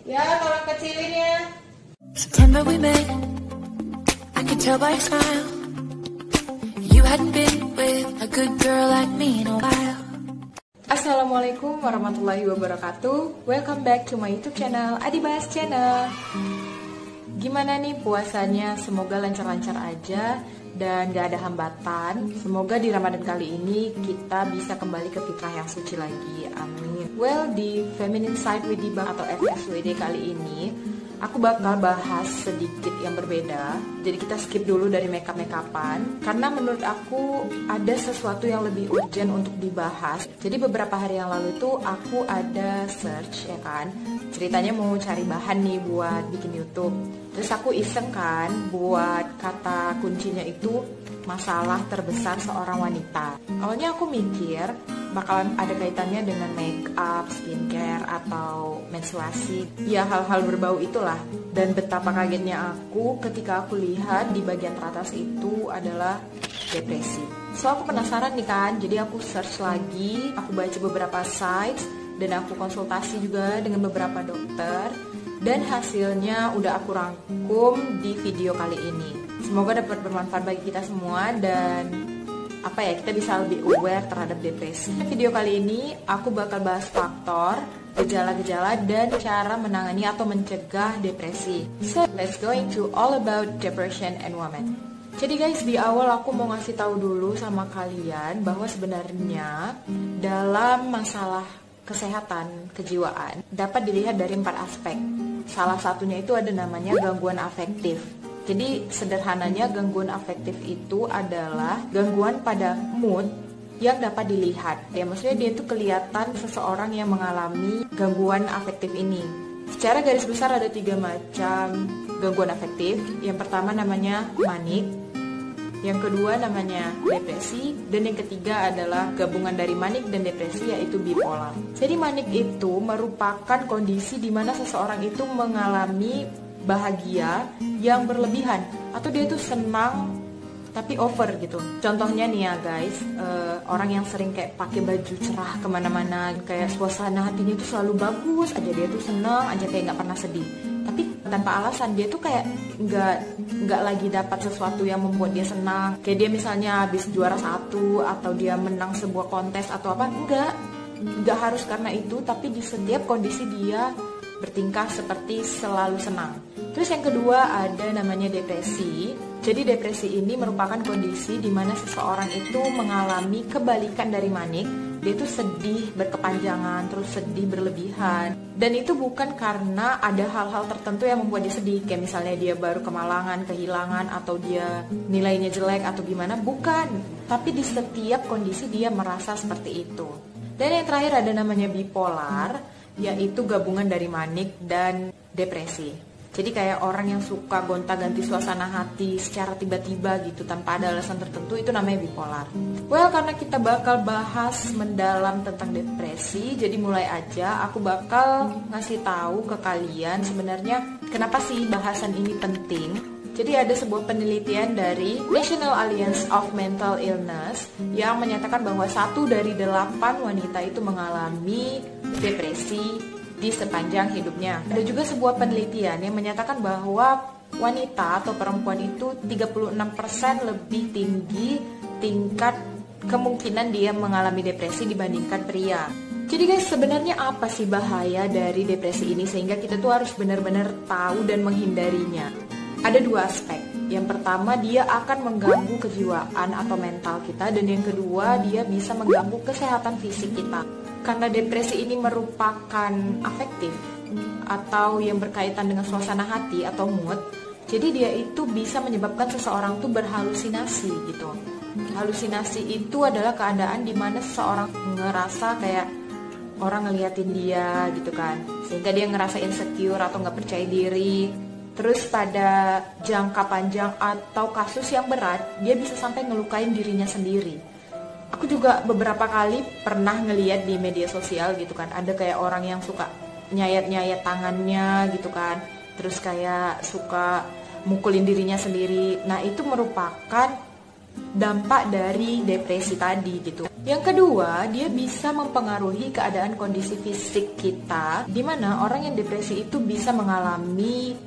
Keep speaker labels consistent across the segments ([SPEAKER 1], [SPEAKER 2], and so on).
[SPEAKER 1] Ya, tolong kecilin ya.
[SPEAKER 2] September we met, I could tell by your smile. You hadn't been with a good girl like me in a while.
[SPEAKER 1] Assalamualaikum warahmatullahi wabarakatuh. Welcome back to my YouTube channel, Adibahas Channel. Gimana nih puasanya? Semoga lancar-lancar aja dan gak ada hambatan. Semoga di Ramadan kali ini kita bisa kembali ke fitrah yang suci lagi. Amin. Well, di Feminine Side with Diba atau FSWD kali ini aku bakal bahas sedikit yang berbeda. Jadi kita skip dulu dari makeup-makeupan karena menurut aku ada sesuatu yang lebih urgent untuk dibahas. Jadi beberapa hari yang lalu itu aku ada search ya kan. Ceritanya mau cari bahan nih buat bikin YouTube. Terus aku iseng kan buat kata kuncinya itu masalah terbesar seorang wanita. Awalnya aku mikir bakalan ada kaitannya dengan make up, skincare, atau menstruasi. Ya hal-hal berbau itulah. Dan betapa kagetnya aku ketika aku lihat di bagian teratas itu adalah depresi. So aku penasaran nih kan, jadi aku search lagi, aku baca beberapa sites, dan aku konsultasi juga dengan beberapa dokter. Dan hasilnya udah aku rangkum di video kali ini. Semoga dapat bermanfaat bagi kita semua dan kita bisa lebih aware terhadap depresi. Video kali ini aku bakal bahas faktor, gejala-gejala, dan cara menangani atau mencegah depresi. So, let's go into all about depression and women. Jadi guys, di awal aku mau ngasih tahu dulu sama kalian bahwa sebenarnya dalam masalah kesehatan kejiwaan dapat dilihat dari 4 aspek. Salah satunya itu ada namanya gangguan afektif. Jadi sederhananya gangguan afektif itu adalah gangguan pada mood yang dapat dilihat. Ya maksudnya dia itu kelihatan seseorang yang mengalami gangguan afektif ini. Secara garis besar ada 3 macam gangguan afektif. Yang pertama namanya manik, yang kedua namanya depresi, dan yang ketiga adalah gabungan dari manik dan depresi yaitu bipolar. Jadi manik itu merupakan kondisi di mana seseorang itu mengalami bahagia yang berlebihan atau dia itu senang tapi over gitu. Contohnya nih ya guys, orang yang sering kayak pakai baju cerah kemana-mana, kayak suasana hatinya itu selalu bagus aja, dia tuh senang aja, kayak nggak pernah sedih. Tapi tanpa alasan dia tuh kayak nggak lagi dapat sesuatu yang membuat dia senang. Kayak dia misalnya habis juara 1 atau dia menang sebuah kontes atau apa, nggak harus karena itu, tapi di setiap kondisi dia bertingkah seperti selalu senang. Terus yang kedua ada namanya depresi. Jadi depresi ini merupakan kondisi di mana seseorang itu mengalami kebalikan dari manik. Dia itu sedih berkepanjangan, terus sedih berlebihan. Dan itu bukan karena ada hal-hal tertentu yang membuat dia sedih. Kayak misalnya dia baru kemalangan, kehilangan, atau dia nilainya jelek atau gimana. Bukan. Tapi di setiap kondisi dia merasa seperti itu. Dan yang terakhir ada namanya bipolar, yaitu gabungan dari manik dan depresi. Jadi kayak orang yang suka gonta-ganti suasana hati secara tiba-tiba gitu tanpa ada alasan tertentu, itu namanya bipolar. Well, karena kita bakal bahas mendalam tentang depresi, jadi mulai aja aku bakal ngasih tahu ke kalian sebenarnya kenapa sih bahasan ini penting. Jadi ada sebuah penelitian dari National Alliance of Mental Illness yang menyatakan bahwa 1 dari 8 wanita itu mengalami depresi di sepanjang hidupnya. Ada juga sebuah penelitian yang menyatakan bahwa wanita atau perempuan itu 36% lebih tinggi tingkat kemungkinan dia mengalami depresi dibandingkan pria. Jadi guys, sebenarnya apa sih bahaya dari depresi ini sehingga kita tuh harus benar-benar tahu dan menghindarinya? Ada 2 aspek. Yang pertama, dia akan mengganggu kejiwaan atau mental kita, dan yang kedua, dia bisa mengganggu kesehatan fisik kita. Karena depresi ini merupakan afektif atau yang berkaitan dengan suasana hati atau mood, jadi dia itu bisa menyebabkan seseorang tuh berhalusinasi gitu. Halusinasi itu adalah keadaan di mana seseorang ngerasa kayak orang ngeliatin dia gitu kan, sehingga dia ngerasa insecure atau nggak percaya diri. Terus pada jangka panjang atau kasus yang berat, dia bisa sampai ngelukain dirinya sendiri. Aku juga beberapa kali pernah ngeliat di media sosial gitu kan, ada kayak orang yang suka nyayat-nyayat tangannya gitu kan, terus kayak suka mukulin dirinya sendiri. Nah itu merupakan dampak dari depresi tadi gitu. Yang kedua, dia bisa mempengaruhi keadaan kondisi fisik kita, di mana orang yang depresi itu bisa mengalami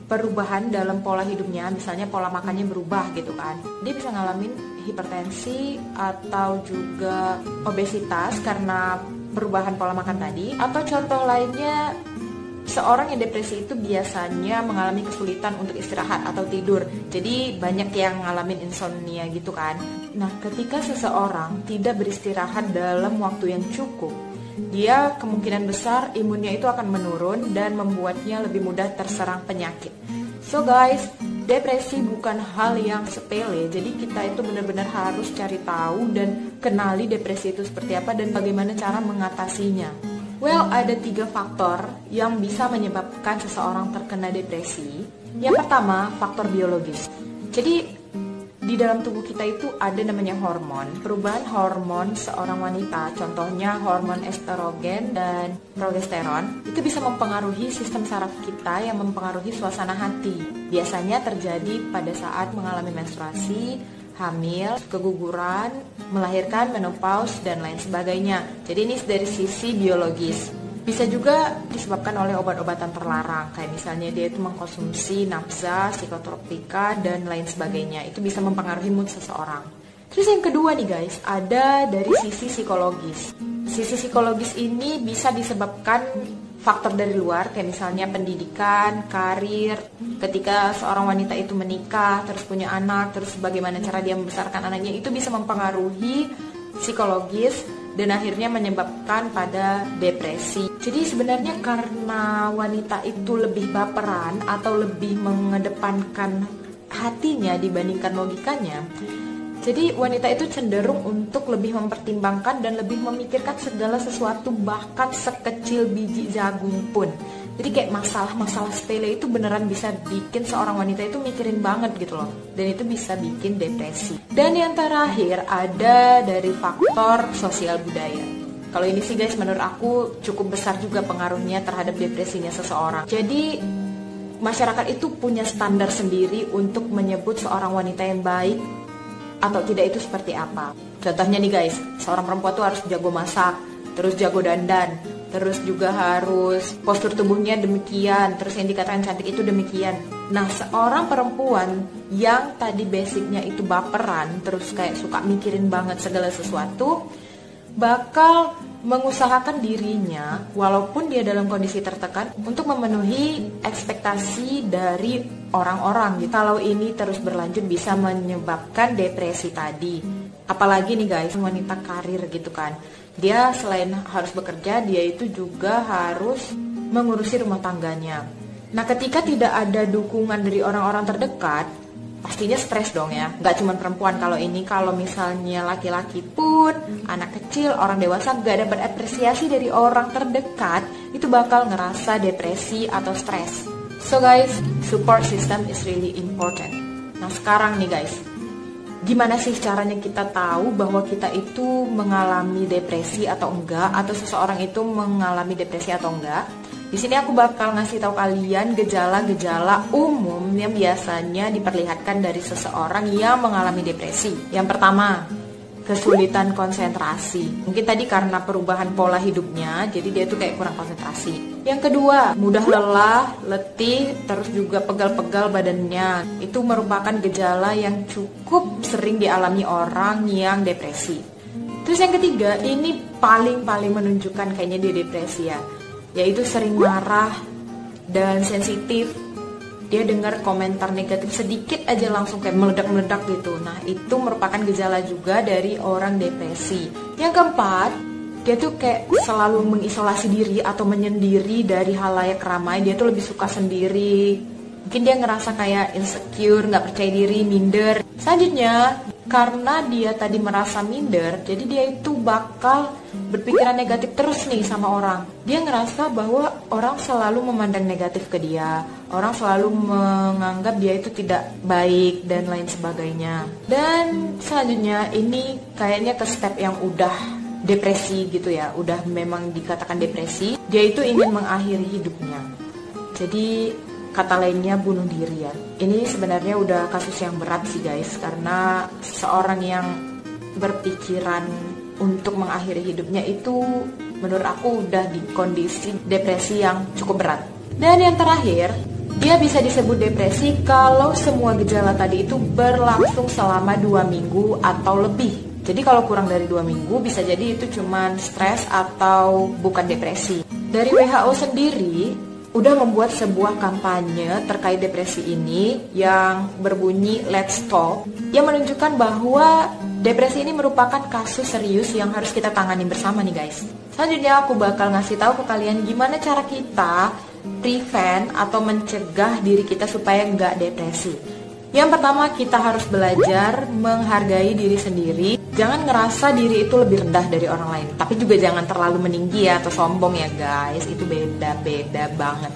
[SPEAKER 1] perubahan dalam pola hidupnya, misalnya pola makannya berubah gitu kan. Dia bisa ngalamin hipertensi atau juga obesitas karena perubahan pola makan tadi. Atau contoh lainnya, seorang yang depresi itu biasanya mengalami kesulitan untuk istirahat atau tidur. Jadi banyak yang ngalamin insomnia gitu kan. Nah, ketika seseorang tidak beristirahat dalam waktu yang cukup, dia kemungkinan besar imunnya itu akan menurun dan membuatnya lebih mudah terserang penyakit. So guys, depresi bukan hal yang sepele. Jadi kita itu benar-benar harus cari tahu dan kenali depresi itu seperti apa dan bagaimana cara mengatasinya. Well, ada 3 faktor yang bisa menyebabkan seseorang terkena depresi. Yang pertama, faktor biologis. Jadi di dalam tubuh kita itu ada namanya hormon. Perubahan hormon seorang wanita, contohnya hormon estrogen dan progesteron, itu bisa mempengaruhi sistem saraf kita yang mempengaruhi suasana hati. Biasanya terjadi pada saat mengalami menstruasi, hamil, keguguran, melahirkan, menopause, dan lain sebagainya. Jadi ini dari sisi biologis. Bisa juga disebabkan oleh obat-obatan terlarang, kayak misalnya dia itu mengkonsumsi nafza, psikotropika, dan lain sebagainya. Itu bisa mempengaruhi mood seseorang. Terus yang kedua nih guys, ada dari sisi psikologis. Sisi psikologis ini bisa disebabkan faktor dari luar, kayak misalnya pendidikan, karir, ketika seorang wanita itu menikah, terus punya anak, terus bagaimana cara dia membesarkan anaknya, itu bisa mempengaruhi psikologis dan akhirnya menyebabkan pada depresi. Jadi sebenarnya karena wanita itu lebih baperan atau lebih mengedepankan hatinya dibandingkan logikanya, jadi wanita itu cenderung untuk lebih mempertimbangkan dan lebih memikirkan segala sesuatu, bahkan sekecil biji jagung pun. Jadi kayak masalah-masalah sepele itu beneran bisa bikin seorang wanita itu mikirin banget gitu loh. Dan itu bisa bikin depresi. Dan yang terakhir ada dari faktor sosial budaya. Kalau ini sih guys, menurut aku cukup besar juga pengaruhnya terhadap depresinya seseorang. Jadi masyarakat itu punya standar sendiri untuk menyebut seorang wanita yang baik atau tidak itu seperti apa. Contohnya nih guys, seorang perempuan tuh harus jago masak, terus jago dandan, terus juga harus postur tubuhnya demikian, terus yang dikatakan cantik itu demikian. Nah, seorang perempuan yang tadi basicnya itu baperan, terus kayak suka mikirin banget segala sesuatu, bakal mengusahakan dirinya walaupun dia dalam kondisi tertekan untuk memenuhi ekspektasi dari orang-orang. Kalau ini terus berlanjut bisa menyebabkan depresi tadi. Apalagi nih guys, wanita karir gitu kan, dia selain harus bekerja, dia itu juga harus mengurusi rumah tangganya. Nah, ketika tidak ada dukungan dari orang-orang terdekat, pastinya stres dong ya. Gak cuma perempuan kalau ini, kalau misalnya laki-laki pun, anak kecil, orang dewasa gak dapat apresiasi dari orang terdekat, itu bakal ngerasa depresi atau stres. So guys, support system is really important. Nah sekarang nih guys, gimana sih caranya kita tahu bahwa kita itu mengalami depresi atau enggak, atau seseorang itu mengalami depresi atau enggak? Di sini aku bakal ngasih tahu kalian gejala-gejala umum yang biasanya diperlihatkan dari seseorang yang mengalami depresi. Yang pertama, kesulitan konsentrasi. Mungkin tadi karena perubahan pola hidupnya, jadi dia tuh kayak kurang konsentrasi. Yang kedua, mudah lelah, letih, terus juga pegal-pegal badannya. Itu merupakan gejala yang cukup sering dialami orang yang depresi. Terus yang ketiga, ini paling menunjukkan kayaknya dia depresi ya, yaitu sering marah dan sensitif. Dia dengar komentar negatif sedikit aja langsung kayak meledak-meledak gitu. Nah itu merupakan gejala juga dari orang depresi. Yang keempat, dia tuh kayak selalu mengisolasi diri atau menyendiri dari halayak ramai. Dia tuh lebih suka sendiri. Mungkin dia ngerasa kayak insecure, gak percaya diri, minder. Selanjutnya, karena dia tadi merasa minder, jadi dia itu bakal berpikiran negatif terus nih sama orang. Dia ngerasa bahwa orang selalu memandang negatif ke dia, orang selalu menganggap dia itu tidak baik dan lain sebagainya. Dan selanjutnya ini kayaknya ke step yang udah depresi gitu ya, udah memang dikatakan depresi. Dia itu ingin mengakhiri hidupnya. Jadi kata lainnya bunuh diri ya. Ini sebenarnya udah kasus yang berat sih guys, karena seorang yang berpikiran untuk mengakhiri hidupnya itu menurut aku udah di kondisi depresi yang cukup berat. Dan yang terakhir, dia bisa disebut depresi kalau semua gejala tadi itu berlangsung selama 2 minggu atau lebih. Jadi kalau kurang dari 2 minggu bisa jadi itu cuman stres atau bukan depresi. Dari WHO sendiri udah membuat sebuah kampanye terkait depresi ini yang berbunyi Let's Talk, yang menunjukkan bahwa depresi ini merupakan kasus serius yang harus kita tangani bersama nih guys. Selanjutnya aku bakal ngasih tahu ke kalian gimana cara kita prevent atau mencegah diri kita supaya nggak depresi. Yang pertama, kita harus belajar menghargai diri sendiri. Jangan ngerasa diri itu lebih rendah dari orang lain, tapi juga jangan terlalu meninggi atau sombong ya guys. Itu beda-beda banget.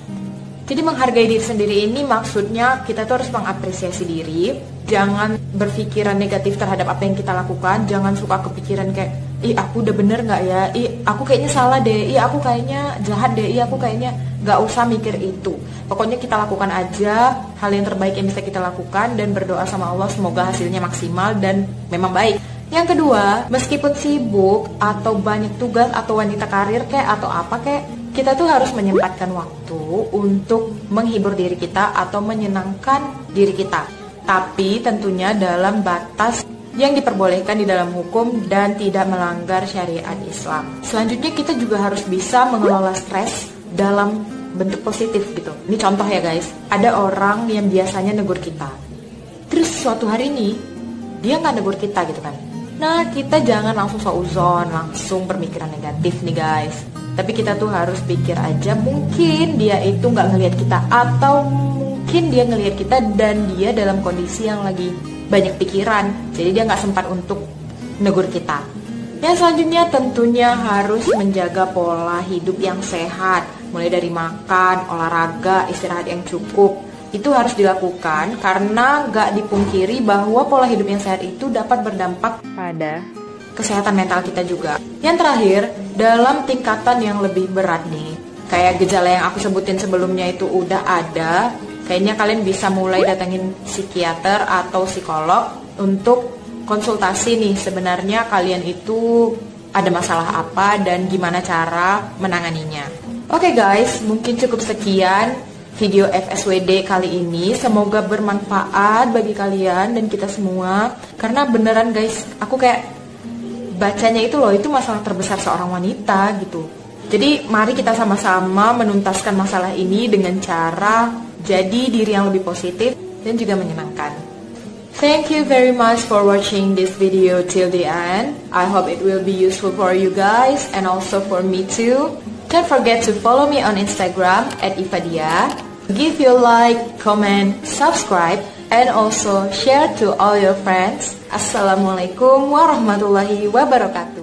[SPEAKER 1] Jadi menghargai diri sendiri ini maksudnya kita tuh harus mengapresiasi diri. Jangan berpikiran negatif terhadap apa yang kita lakukan. Jangan suka kepikiran kayak, ih aku udah bener gak ya? Ih aku kayaknya salah deh. Ih aku kayaknya jahat deh. Ih aku kayaknya gak usah mikir itu. Pokoknya kita lakukan aja hal yang terbaik yang bisa kita lakukan dan berdoa sama Allah semoga hasilnya maksimal dan memang baik. Yang kedua, meskipun sibuk atau banyak tugas atau wanita karir kayak atau apa kayak, kita tuh harus menyempatkan waktu untuk menghibur diri kita atau menyenangkan diri kita. Tapi tentunya dalam batas yang diperbolehkan di dalam hukum dan tidak melanggar syariat Islam. Selanjutnya kita juga harus bisa mengelola stres dalam bentuk positif gitu. Ini contoh ya guys, ada orang yang biasanya negur kita, terus suatu hari ini dia nggak negur kita gitu kan. Nah kita jangan langsung suuzon, langsung berpikiran negatif nih guys. Tapi kita tuh harus pikir aja, mungkin dia itu nggak ngelihat kita, atau mungkin dia ngelihat kita dan dia dalam kondisi yang lagi banyak pikiran, jadi dia nggak sempat untuk negur kita. Yang selanjutnya tentunya harus menjaga pola hidup yang sehat, mulai dari makan, olahraga, istirahat yang cukup. Itu harus dilakukan karena nggak dipungkiri bahwa pola hidup yang sehat itu dapat berdampak pada kesehatan mental kita juga. Yang terakhir, dalam tingkatan yang lebih berat nih, kayak gejala yang aku sebutin sebelumnya itu udah ada, kayaknya kalian bisa mulai datengin psikiater atau psikolog untuk konsultasi nih, sebenarnya kalian itu ada masalah apa dan gimana cara menanganinya. Oke guys, mungkin cukup sekian video FSWD kali ini. Semoga bermanfaat bagi kalian dan kita semua. Karena beneran guys, aku kayak bacanya itu loh, itu masalah terbesar seorang wanita gitu. Jadi mari kita sama-sama menuntaskan masalah ini dengan cara jadi diri yang lebih positif dan juga menyenangkan. Thank you very much for watching this video till the end. I hope it will be useful for you guys and also for me too. Don't forget to follow me on Instagram @ifadia. Give your like, comment, subscribe, and also share to all your friends. Assalamualaikum warahmatullahi wabarakatuh.